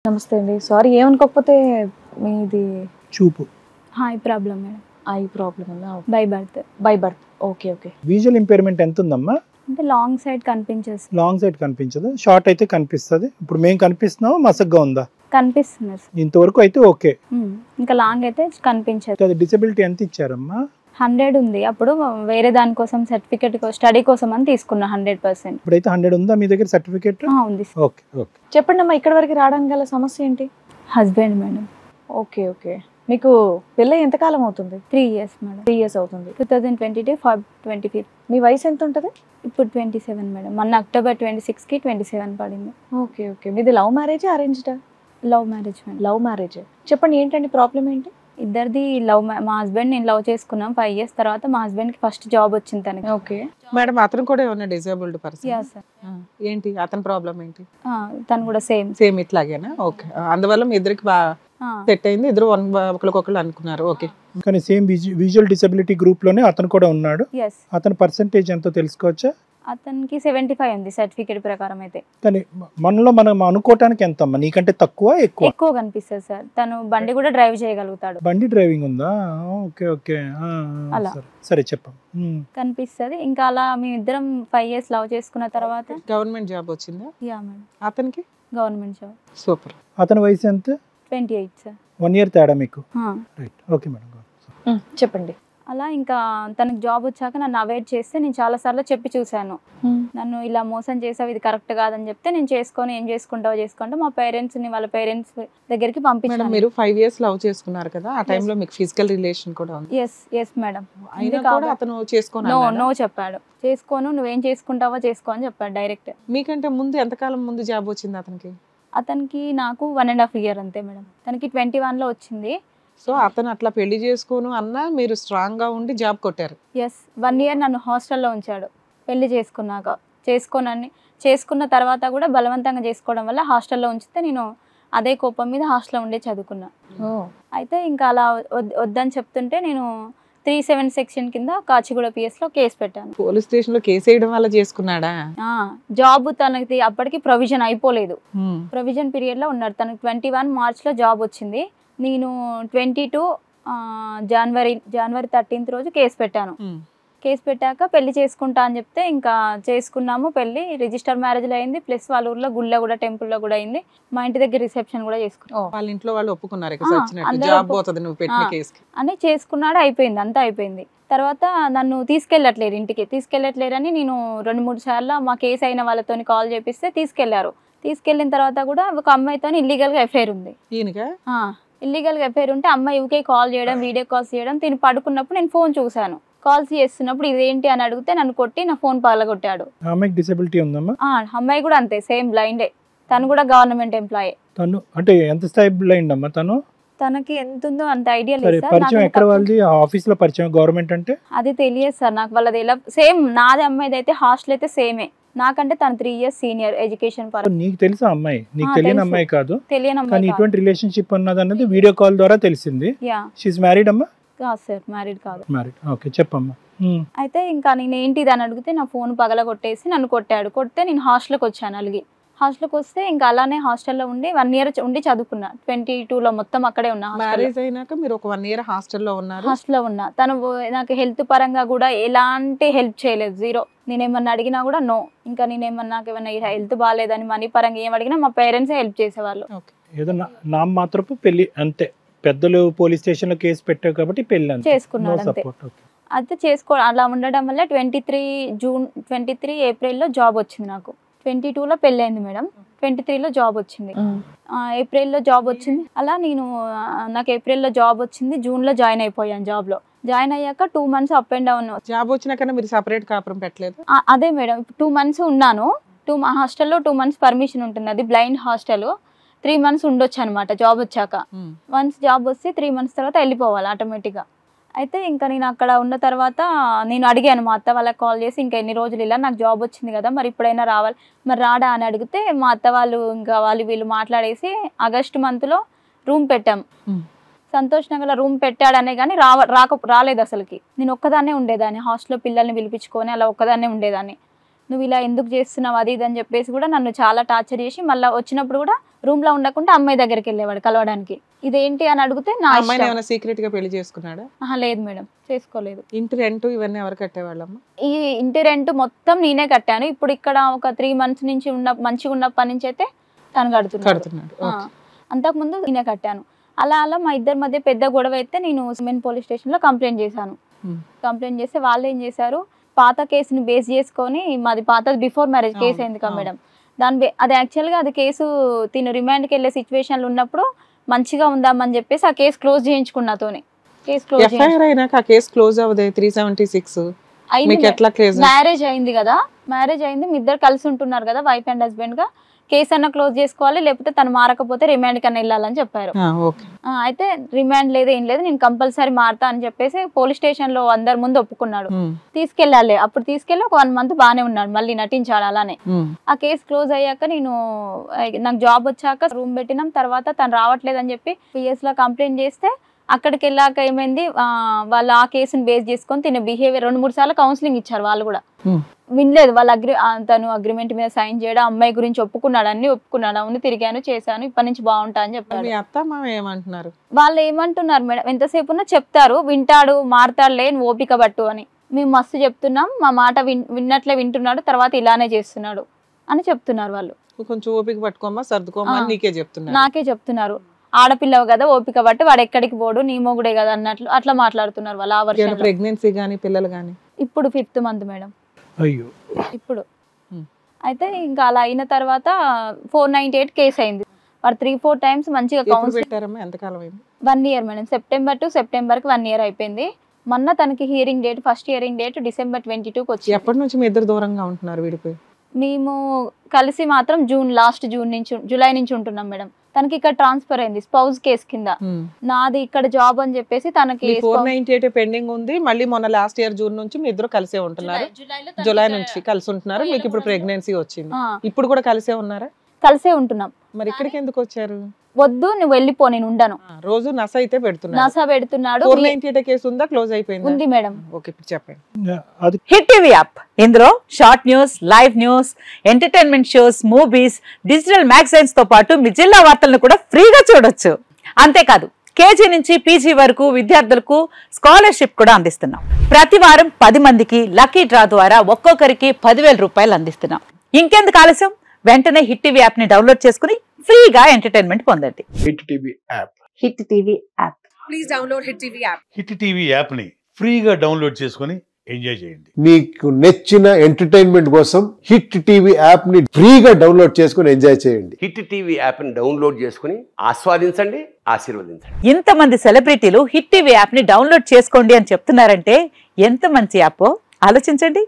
నమస్తే అండి. సారీ ఏమనుకోకపోతే మీది చూపు eye problem madam. Eye problem ఉందా? By birth. By birth. Okay okay. Visual impairment ఎంత ఉందమ్మా? అంటే లాంగ్ సైడ్ కనిపించేసి లాంగ్ సైడ్ కనిపించదు, షార్ట్ అయితే కనిపిస్తుంది. ఇప్పుడు మేము కనిపిస్తున్నాం, మసగ్గా ఉందా? కనిపిస్తుంది సార్. ఇంతవరకు అయితే ఓకే. ఇంకా లాంగ్ అయితే కనిపించదు. అది డిసెబిలిటీ ఎంత ఇచ్చారమ్మా? 100 ఉంది. అప్పుడు వేరే దానికోసం సర్టిఫికేట్ స్టడీ కోసం అని తీసుకున్నా 100%. ఇప్పుడైతే 100 ఉందా మీ దగ్గర సర్టిఫికేట్? ఉంది. Okay okay. చెప్పండి అమ్మా, ఇక్కడ వరకు రావడానికి గల సమస్య ఏంటి? Husband madam. Okay okay. మీకు పెళ్ళి ఎంతకాలం అవుతుంది? 3 years మేడం. 3 years అవుతుంది. 2022 Feb 25. మీ వయసు ఎంత ఉంటుంది? ఇప్పుడు 27 మేడం. మొన్న October 26కి 27 పడింది. Okay okay. మీది లవ్ మ్యారేజ్ అరేంజ్డా? Love marriage madam. Love marriage. చెప్పండి ఏంటండి ప్రాబ్లం ఏంటి? ఇద్దరిది లవ్. మా హస్బెండ్ నేను లవ్ చేసుకున్నాం 5 years తర్వాత మా హస్బెండ్ కి ఫస్ట్ జాబ్ వచ్చింది తనకి. ఓకే మేడం, అతను కూడా ఏమన్నా డిజేబుల్డ్ పర్సన్? Yeah sir. ఏంటి అతని ప్రాబ్లం ఏంటి? తను కూడా సేమ్ ఇట్లాగేనా? ఓకే. అందువల్ల మీ ఇద్దరికి బాగా సెట్ అయింది, ఇద్దరు ఒకరికొకరు అనుకున్నారు. ఓకే. కానీ సేమ్ విజువల్ డిసెబిలిటీ గ్రూప్ లోనే అతను కూడా ఉన్నాడు. ఎస్. అతని పర్సంటేజ్ ఎంతో తెలుసుకోవచ్చా? అతనికి 75 ఉంది సర్టిఫికేట్ ప్రకారం అయితే. కానీ మనలో మనం అనుకోవటానికి ఎంత అమ్మా? నీకంటే తక్కువ ఎక్కువ? ఎక్కువ కనిపిస్తుంది సార్. తను బండి కూడా డ్రైవ్ చేయగలుగుతాడు. బండి డ్రైవింగ్ ఉందా? Okay okay. అలా. సరే చెప్పం. కనిపిస్తుంది. ఇంకా అలా మేమిద్దరం 5 years లవ్ చేసుకున్న తర్వాత గవర్నమెంట్ జాబ్ వచ్చిందా యా మేడం? అతనికి? Government job. సూపర్. అతని వయసు ఎంత? 28 సార్. 1 year తేడా మీకు? రైట్. Okay madam. చెప్పండి. అలా ఇంకా తనకి జాబ్ వచ్చాక నన్ను అవాయిడ్ చేస్తే నేను చాలా సార్లు చెప్పి చూశాను. నన్ను ఇలా మోసం చేసావు, ఇది కరెక్ట్ కాదని చెప్తే నేను చేసుకొని ఏం చేసుకుంటావో చేసుకుంటా మా పేరెంట్స్ ని వాళ్ళ పేరెంట్స్ దగ్గరికి పంపించాను. మీరు 5 years లవ్ చేసుకున్నారు కదా, ఆ టైంలో మీకు ఫిజికల్ రిలేషన్ కూడా ఉంది? Yes madam. అయినా కూడా అతను చేసుకోను నో చెప్పాడు. చేసుకోను, నువ్వేం చేసుకుంటావో చేసుకో అని చెప్పాడు డైరెక్ట్. మీకంటే ముందు ఎంతకాలం ముందు జాబ్ వచ్చింది అతనికి? అతనికి నాకు 1.5 year అంతే మేడం. తనకి 21 లో వచ్చింది. సో అతను అట్లా పెళ్లి చేసుకోను అన్నా మీరు స్ట్రాంగ్ గా ఉండి జాబ్ కొట్టారు? ఎస్. 1 year నన్ను హాస్టల్లో ఉంచాడు పెళ్లి చేసుకున్నాక. చేసుకున్న తర్వాత కూడా బలవంతంగా చేసుకోవడం వల్ల హాస్టల్లో ఉంచితే నేను అదే కోపం మీద హాస్టల్లో ఉండే చదువుకున్నా. అయితే ఇంకా అలా వద్దని చెప్తుంటే నేను 370 సెక్షన్ కింద కాచిగూడ PS లో కేసు పెట్టాను. పోలీస్ స్టేషన్ లో కేసు వేయడం వల్ల చేసుకున్నాడా? జాబ్ తనకి అప్పటికి ప్రొవిజన్ అయిపోలేదు. ప్రొవిజన్ పీరియడ్ లో ఉన్నాడు. తనకి 21 March లో జాబ్ వచ్చింది. నేను 22 జనవరి 13th రోజు కేసు పెట్టాను. కేసు పెట్టాక పెళ్లి చేసుకుంటా అని చెప్తే ఇంకా చేసుకున్నాము. పెళ్లి రిజిస్టర్ మ్యారేజ్లో అయింది. ప్లస్ వాళ్ళ ఊర్లో గుళ్ళో కూడా టెంపుల్లో కూడా అయింది. మా ఇంటి దగ్గర రిసెప్షన్ కూడా చేసుకున్నాం. వాళ్ళ ఇంట్లో వాళ్ళు ఒప్పుకున్నారు జాబ్ పోతుంది నువ్వు పెట్టిన కేసుకి అని. చేసుకున్నాడు. అయిపోయింది, అంతా అయిపోయింది. తర్వాత నన్ను తీసుకెళ్ళట్లేరు, ఇంటికి తీసుకెళ్ళట్లేరని నేను 2-3 సార్లు మా కేసు అయిన వాళ్ళతో కాల్ చేపిస్తే తీసుకెళ్లారు. తీసుకెళ్లిన తర్వాత కూడా ఒక అమ్మాయితో ఇల్లీగల్ గా ఎఫ్ఐఆర్ ఉంది. ఇల్లీగల్ గా ఎఫ్ఐఆర్ ఉంటే అమ్మాయి ఊకే కాల్ చేయడం, వీడియో కాల్స్ చేయడం. తిని పడుకున్నప్పుడు నేను ఫోన్ చూసాను. కాల్స్ చేస్తున్నప్పుడు ఇదేంటి అని అడిగితే నన్ను కొట్టి నా ఫోన్ పగలగొట్టాడు. అమ్మాయికి డిసెబిలిటీ ఉందమ్మా? అమ్మాయి కూడా అంతే, సేమ్ బ్లైండే. తను కూడా గవర్నమెంట్ ఎంప్లాయీ. తను అంటే ఎంత స్థాయి బ్లైండ్ అమ్మా? తనకి ఎంత ఉందో అంత ఐడియా లేదు సార్. పరిచయం ఎక్కడ వాళ్ళది? ఆఫీస్ లో పరిచయం, గవర్నమెంట్ అంటే అది తెలియదు సార్ నాకు. వాళ్ళది ఎలా సేమ్ నాది అమ్మాయిది అయితే హాస్టల్ అయితే సేమే. నాకంటే తను 3 years సీనియర్ ఎడ్యుకేషన్ పరంగా. నీకు తెలుసా అమ్మాయి? నీకు తెలియని అమ్మాయి కాదు. తెలియని కానీ అమ్మాయి. ఇటువంటి రిలేషన్షిప్ ఉన్నది అన్నది వీడియో కాల్ ద్వారా తెలిసింది. షీ ఇస్ మ్యారీడ్ అమ్మా? కాదు సార్, మ్యారీడ్ కాదు. మ్యారీడ్. ఓకే చెప్పమ్మా. అయితే ఇంకా నేను ఏంటిది అని అడిగితే నా ఫోన్ పగలగొట్టేసి నన్ను కొట్టాడు. కొడితే నేను హాస్టల్కి వచ్చాను అలిగి. హాస్టల్కి వస్తే ఇంకా అలానే హాస్టల్లో ఉండి 1 year ఉండి చదువుకున్నా. 22లో మొత్తం అక్కడే ఉన్నా. మ్యారేజ్ అయినాక మీరు ఒక 1 year హాస్టల్లో ఉన్నారు? హాస్టల్లో ఉన్నా. తను నాకు హెల్త్ పరంగా కూడా ఎలాంటి హెల్ప్ చేయలేదు, జీరో. నేనేమన్నా అడిగినా కూడా నో. ఇంకా నేనేమన్నా నాకు ఏమన్నా హెల్త్ బాగాలేదని మనీ పరంగా ఏం అడిగినా మా పేరెంట్సే హెల్ప్ చేసేవాళ్ళు. ఏదో నా మాత్రపు పెళ్లి అంతే. పెద్దలు పోలీస్ స్టేషన్ లో కేసు పెట్టావు కాబట్టి పెళ్లి చేసుకున్నాడు అంతే. అయితే అలా ఉండడం వల్ల 23 ఏప్రిల్లో జాబ్ వచ్చింది నాకు. 22లో పెళ్ళైంది మేడం. 23లో జాబ్ వచ్చింది. ఏప్రిల్లో జాబ్ వచ్చింది. అలా నాకు ఏప్రిల్లో జాబ్ వచ్చింది. జూన్లో జాయిన్ అయిపోయాను జాబ్లో. జాయిన్ అయ్యాక 2 months up and down. Job వచ్చినాకన్నా మీరు సపరేట్ కాపురం పెట్టలేదు? అదే మేడం, 2 months ఉన్నాను. హాస్టల్లో 2 months పర్మిషన్ ఉంటుంది. అది బ్లైండ్ హాస్టల్. 3 months ఉండొచ్చు అనమాట జాబ్ వచ్చాక. వన్స్ జాబ్ వస్తే 3 months తర్వాత వెళ్ళిపోవాలి ఆటోమేటిక్గా. అయితే ఇంకా నేను అక్కడ ఉన్న తర్వాత నేను అడిగాను మా అత్త వాళ్ళకి కాల్ చేసి, ఇంకా ఎన్ని రోజులు ఇలా నాకు జాబ్ వచ్చింది కదా, మరి ఇప్పుడైనా రావాలి, మరి రాడా అని అడిగితే మా అత్త వాళ్ళు ఇంకా వీళ్ళు మాట్లాడేసి ఆగస్ట్ మంత్లో రూమ్ పెట్టాం. సంతోష్ నగర్లో రూమ్ పెట్టాడనే కానీ రాలేదు అసలుకి. నేను ఒక్కదాన్నే ఉండేదాన్ని. హాస్టల్లో పిల్లల్ని పిలిపించుకొని అలా ఒక్కదాన్నే ఉండేదాన్ని. నువ్వు ఇలా ఎందుకు చేస్తున్నావు అది ఇది అని చెప్పేసి కూడా నన్ను చాలా టార్చర్ చేసి, మళ్ళీ వచ్చినప్పుడు కూడా రూమ్ లో ఉండకుండా అమ్మాయి దగ్గరికి వెళ్ళేవాడు కలవడానికి. ఇదేంటి అని అడిగితే నా అమ్మాయిని ఏమైనా సీక్రెట్ గా పెళ్లి చేసుకున్నాడా? లేదు మేడం, చేసుకోలేదు. ఇంటి రెంట్ ఇవన్నీ ఎవరు కట్టేవాళ్ళమ్మా? ఈ ఇంటి రెంట్ మొత్తం నేనే కట్టాను. ఇప్పుడు ఇక్కడ ఒక 3 months నుంచి మంచిగా ఉన్నప్పటి నుంచి అయితే తను కడుతున్నాడు. అంతకుముందు నేనే కట్టాను. అలా అలా మా ఇద్దరి మధ్య పెద్ద గొడవ అయితే నేను సిమెంట్ పోలీస్ స్టేషన్ లో కంప్లైంట్ చేశాను. కంప్లైంట్ చేస్తే వాళ్ళు ఏం చేశారు, పాత కేసుని బేస్ చేసుకొని, మాది పాత బిఫోర్ మ్యారేజ్ కేసు అయింది కదా మేడం, అది యాక్చువల్గా అది కేసు తిను రిమాండ్కి వెళ్ళే సిచ్యువేషన్లు ఉన్నప్పుడు మంచిగా ఉందామని చెప్పేసి ఆ కేసు క్లోజ్ చేయించుకున్నతోనే. కేసు క్లోజ్ అయినాక ఆ కేసు క్లోజ్ అవ్వదే 376 మ్యారేజ్ అయింది కదా, మ్యారేజ్ అయింది, మీ ఇద్దరు కలిసి ఉంటున్నారు కదా వైఫ్ అండ్ హస్బెండ్ గా, కేసు అన్న క్లోజ్ చేసుకోవాలి, లేకపోతే తను మారకపోతే రిమాండ్ కన్నా వెళ్ళాలని చెప్పారు. అయితే రిమాండ్ లేదు ఏం లేదు, నేను కంపల్సరీ మారుతా అని చెప్పేసి పోలీస్ స్టేషన్ లో అందరి ముందు ఒప్పుకున్నాడు. తీసుకెళ్ళాలి, అప్పుడు తీసుకెళ్ళి ఒక 1 month బానే ఉన్నాడు, మళ్ళీ నటించాడు అలానే. ఆ కేసు క్లోజ్ అయ్యాక నాకు జాబ్ వచ్చాక రూమ్ పెట్టినాం. తర్వాత తను రావట్లేదు అని చెప్పి PS లో కంప్లైంట్ చేస్తే అక్కడికి వెళ్ళాక ఏమైంది, వాళ్ళు ఆ కేసుని బేస్ చేసుకొని తిన బిహేవియర్ 2-3 సార్లు కౌన్సిలింగ్ ఇచ్చారు. వాళ్ళు కూడా వినలేదు. వాళ్ళు తను అగ్రిమెంట్ మీద సైన్ చేయడం, అమ్మాయి గురించి ఒప్పుకున్నాడు, అన్ని ఒప్పుకున్నాడు, అవును తిరిగాను చేశాను, ఇప్పటి నుంచి బాగుంటా అని చెప్పారు. వాళ్ళు ఏమంటున్నారు మేడం, ఎంతసేపు ఉన్నా చెప్తారు, వింటాడు మారుతాడులే, ఓపిక పట్టు అని. మేము మస్తు చెప్తున్నాం, మా మాట విన్నట్లే వింటున్నాడు, తర్వాత ఇలానే చేస్తున్నాడు అని చెప్తున్నారు వాళ్ళు. కొంచెం ఓపిక పట్టుకోమా సర్దుకోమా నాకే చెప్తున్నారు. ఆడపిల్లవు కదా ఓపిక పట్టి, వాడు ఎక్కడికి పోడు, నీ మొగుడే కదా అన్నట్లు అట్లా మాట్లాడుతున్నారు వాళ్ళు. ఆ వర్షం ప్రెగ్నెన్సీ గానీ పిల్లలు గానీ ఇప్పుడు 5th month మేడం. అయ్యో. ఇప్పుడు అయితే ఇంకా అలా అయిన తర్వాత 498 కేసు అయింది. వాడు 3-4 times మంచిగా కౌన్సిలింగ్. ఎంతకాలం అయింది? 1 year madam. September to September కి 1 year అయిపోయింది. మొన్న తనకి hearing date, first hearing date December 22కి వచ్చింది. ఎప్పటి నుంచి మీ ఇద్దరు దూరంగా ఉంటున్నారు విడిపోయి? మేము కలిసి మాత్రం లాస్ట్ జూన్ నుంచి, జూలై నుంచి ఉంటున్నాం మేడం. తనకి ఇక్కడ ట్రాన్స్ఫర్ అయింది స్పౌజ్ కేసు కింద, నాది ఇక్కడ జాబ్ అని చెప్పేసి తనకి 498 పెండింగ్ ఉంది. మళ్ళీ మొన్న లాస్ట్ ఇయర్ జూన్ నుంచి మీ ఇద్దరు కలిసే ఉంటున్నారు, జూలై నుంచి కలిసి ఉంటున్నారు. మీకు ఇప్పుడు ప్రెగ్నెన్సీ వచ్చింది, ఇప్పుడు కూడా కలిసే ఉన్నారా? కలిసే ఉంటున్నాం. మరి ఇక్కడికి ఎందుకు వచ్చారు? వద్దు నువ్వు వెళ్ళిపో, నేను ఉండను. రోజు నస అయితే పెడుతున్నాడు. నస పెడుతున్నాడు. 498 కేసు ఉందా, క్లోజ్ అయిపోయింది? ఉంది మేడం. ఓకే, ఇప్పుడు చెప్పండి. హిట్ టీవీ యాప్, ఇందులో short news, live news, entertainment shows, movies, digital magazines తో పాటు మీ జిల్లా వార్తలను కూడా ఫ్రీగా చూడొచ్చు. అంతేకాదు KG నుంచి PG వరకు విద్యార్థులకు స్కాలర్షిప్ కూడా అందిస్తున్నాం. ప్రతి వారం 10 మందికి లక్కీ డ్రా ద్వారా ఒక్కొక్కరికి 10,000 రూపాయలు అందిస్తున్నాం. ఇంకెందుకు ఆలస్యం, వెంటనే హిట్ టీవీ యాప్ ని డౌన్లోడ్ చేసుకుని ఫ్రీగా ఎంటర్టైన్మెంట్ పొందండి. Hit TV app. Hit TV app. Please download hit TV app. Hit TV app ని ఫ్రీగా డౌన్లోడ్ చేసుకుని ఎంజాయ్ చేయండి. మీకు నచ్చిన ఎంటర్టైన్మెంట్ కోసం హిట్ టీవీ యాప్ ని ఫ్రీగా డౌన్లోడ్ చేసుకుని ఎంజాయ్ చేయండి. హిట్ టీవీ యాప్ ని డౌన్లోడ్ చేసుకుని ఆస్వాదించండి, ఆశీర్వదించండి. ఇంతమంది సెలబ్రిటీలు హిట్ టీవీ యాప్ ని డౌన్లోడ్ చేసుకోండి అని చెప్తున్నారంటే ఎంత మంచి యాప్ ఆలోచించండి.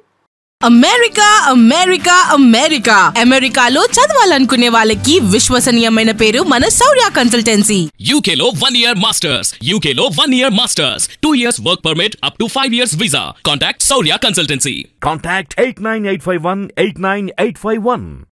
అమెరికా అమెరికా అమెరికా అమెరికాలో చదవాలనుకునే వాళ్ళకి విశ్వసనీయమైన పేరు మన శౌర్య కన్సల్టెన్సీ. UK లో 1 year masters, UK లో 1 year masters, 2 years work permit up to 5 years visa. Contact Shaurya Consultancy. Contact 89851 89851.